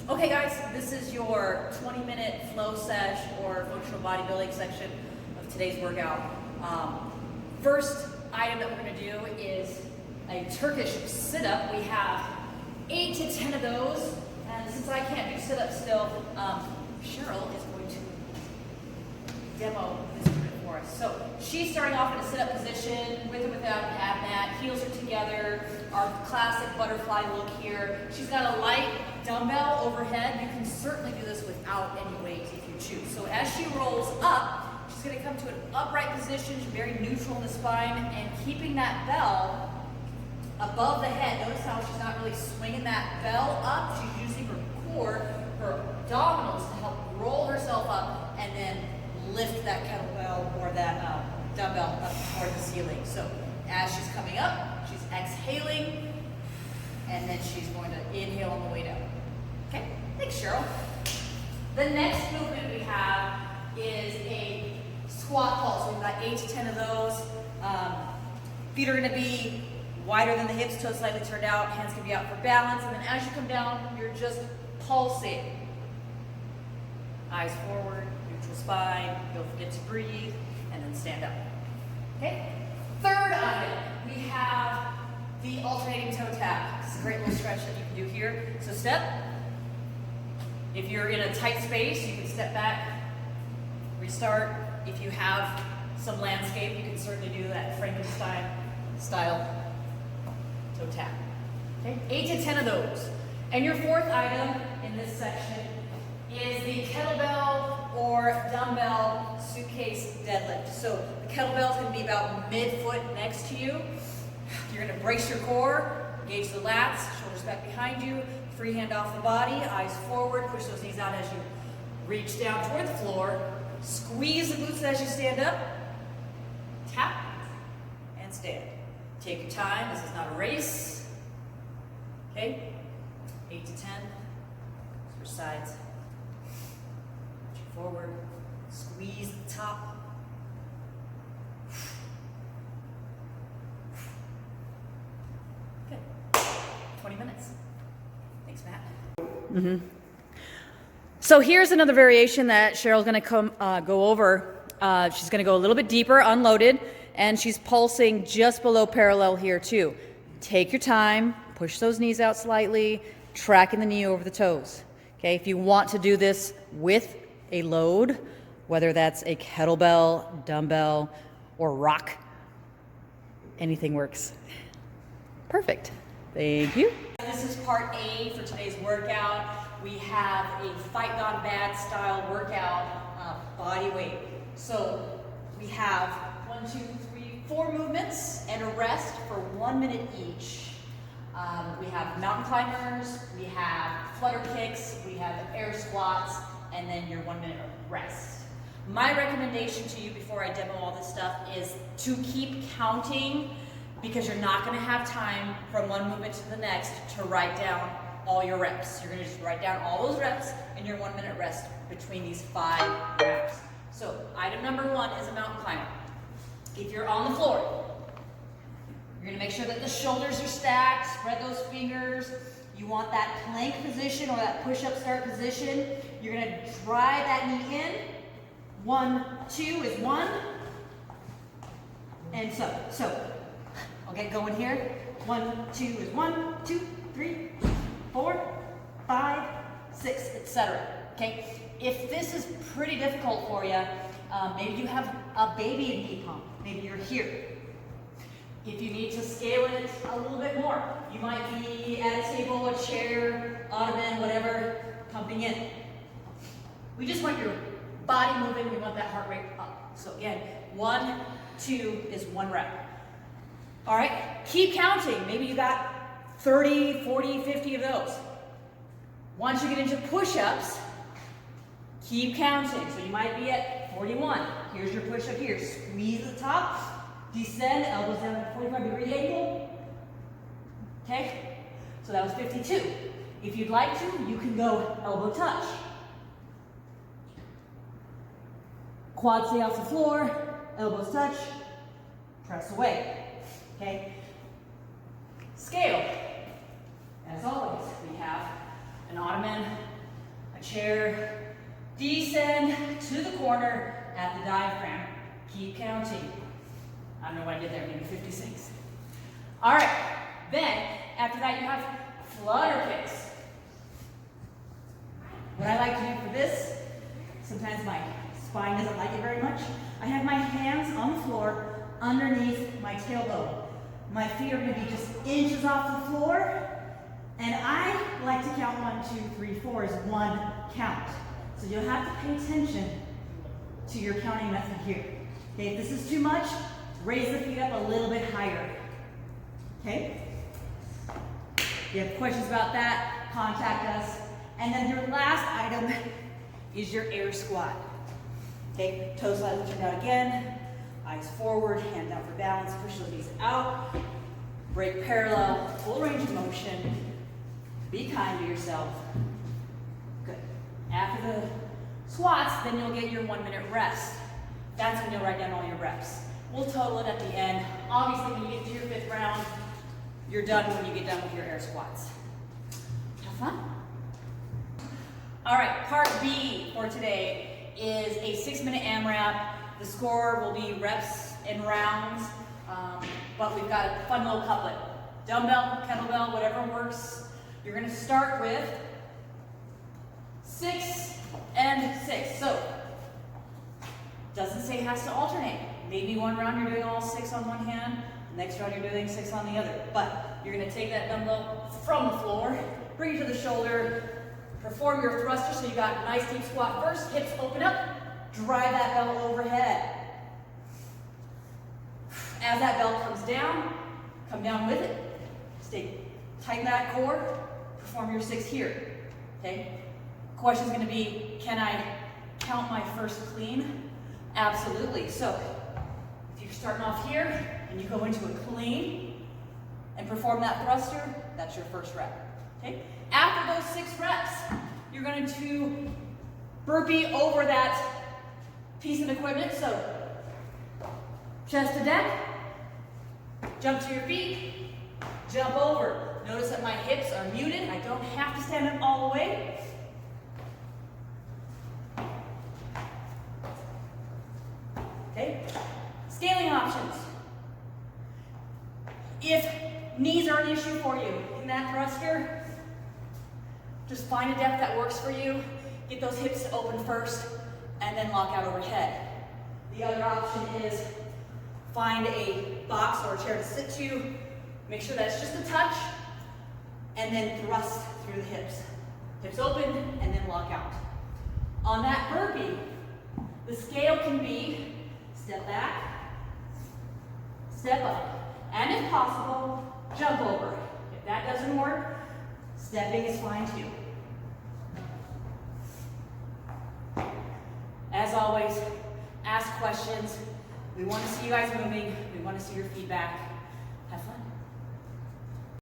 Okay guys, this is your 20-minute flow sesh or functional bodybuilding section of today's workout. First item that we're going to do is a Turkish sit-up. We have 8 to 10 of those, and since I can't do sit-ups still, Cheryl is going to demo this movement for us. So she's starting off in a sit-up position with or without an ab mat. Heels are together, our classic butterfly look here. She's got a light dumbbell overhead. You can certainly do this without any weight if you choose. So as she rolls up, she's going to come to an upright position. She's very neutral in the spine and keeping that bell above the head. Notice how she's not really swinging that bell up. She's using her core, her abdominals to help roll herself up and then lift that kettlebell or that dumbbell up toward the ceiling. So as she's coming up, she's exhaling, and then she's going to inhale on the way down. Okay, thanks Cheryl. The next movement we have is a squat pulse. So we've got 8 to 10 of those. Feet are going to be wider than the hips, toes slightly turned out, hands can be out for balance, and then as you come down, you're just pulsing. Eyes forward, neutral spine, don't forget to breathe, and then stand up. Okay? Third item, we have the alternating toe tap. This is a great little stretch that you can do here. So step. If you're in a tight space, you can step back, restart. If you have some landscape, you can certainly do that Frankenstein style toe tap. Okay? 8 to 10 of those. And your fourth item in this section is the kettlebell or dumbbell suitcase deadlift. So the kettlebell is going to be about mid-foot next to you. You're going to brace your core, engage the lats, shoulders back behind you, free hand off the body, eyes forward, push those knees out as you reach down toward the floor, squeeze the glutes as you stand up, tap, and stand. Take your time, this is not a race. Okay, 8 to 10, switch sides. Forward, squeeze the top. Good. 20 minutes. Thanks, Matt. So here's another variation that Cheryl's going to go over. She's going to go a little bit deeper, unloaded, and she's pulsing just below parallel here too. Take your time, push those knees out slightly, tracking the knee over the toes. Okay, if you want to do this with a load, whether that's a kettlebell, dumbbell, or rock, anything works. Perfect. Thank you. This is part A for today's workout. We have a Fight Gone Bad style workout, body weight. So we have 1, 2, 3, 4 movements and a rest for 1 minute each. We have mountain climbers, we have flutter kicks, we have air squats, and then your 1 minute rest. My recommendation to you before I demo all this stuff is to keep counting, because you're not going to have time from one movement to the next to write down all your reps. You're going to just write down all those reps and your 1 minute rest between these 5 reps. So item number 1 is a mountain climber. If you're on the floor, you're going to make sure that the shoulders are stacked, spread those fingers. You want that plank position or that push-up start position. You're going to drive that knee in. 1, 2 is 1. And so I'll get going here. 1, 2 is 1, 2, 3, 4, 5, 6, etc. Okay? If this is pretty difficult for you, maybe you have a baby knee pump. Maybe you're here. If you need to scale it a little bit more, you might be at a table, a chair, ottoman, whatever, pumping in. We just want your body moving, we want that heart rate up. So again, 1, 2 is 1 rep. All right, keep counting. Maybe you got 30, 40, 50 of those. Once you get into push-ups, keep counting. So you might be at 41. Here's your push-up here. Squeeze the top. Descend, elbows down at a 45-degree angle. Okay, so that was 52. If you'd like to, you can go elbow touch. Quads stay off the floor, elbows touch, press away. Okay, scale. As always, we have an ottoman chair, descend to the corner at the diaphragm. Keep counting. I don't know what I did there, maybe 56. All right, then after that you have flutter kicks. What I like to do for this, sometimes my spine doesn't like it very much, I have my hands on the floor underneath my tailbone. My feet are going to be just inches off the floor, and I like to count 1, 2, 3, 4 as one count. So you'll have to pay attention to your counting method here. Okay, if this is too much, raise the feet up a little bit higher. Okay? If you have questions about that, contact us. And then your last item is your air squat. Okay, toes slightly turned out again, eyes forward, hand down for balance, push those knees out, break parallel, full range of motion. Be kind to yourself. Good. After the squats, then you'll get your 1 minute rest. That's when you'll write down all your reps. We'll total it at the end. Obviously, when you get to your 5th round, you're done when you get done with your air squats. Have fun. All right, part B for today is a 6-minute AMRAP. The score will be reps and rounds, but we've got a fun little couplet. Dumbbell, kettlebell, whatever works. You're gonna start with 6 and 6. So, doesn't say it has to alternate. Maybe one round you're doing all 6 on one hand, next round you're doing 6 on the other. But you're gonna take that dumbbell from the floor, bring it to the shoulder, perform your thruster so you got a nice deep squat first, hips open up, drive that bell overhead. As that bell comes down, come down with it. Stay tight in that core, perform your 6 here, okay? Question's gonna be, can I count my first clean? Absolutely. So, if you're starting off here and you go into a clean and perform that thruster, that's your first rep, okay? After those 6 reps, you're going to burpee over that piece of equipment. So, chest to deck, jump to your feet, jump over. Notice that my hips are muted. I don't have to stand up all the way. Okay, scaling options. If knees are an issue for you in that thruster, just find a depth that works for you. Get those hips to open first, and then lock out overhead. The other option is find a box or a chair to sit to. Make sure that's just a touch, and then thrust through the hips. Hips open, and then lock out. On that burpee, the scale can be step back, step up, and if possible, jump over. If that doesn't work, stepping is fine too. As always, ask questions. We want to see you guys moving. We want to see your feedback.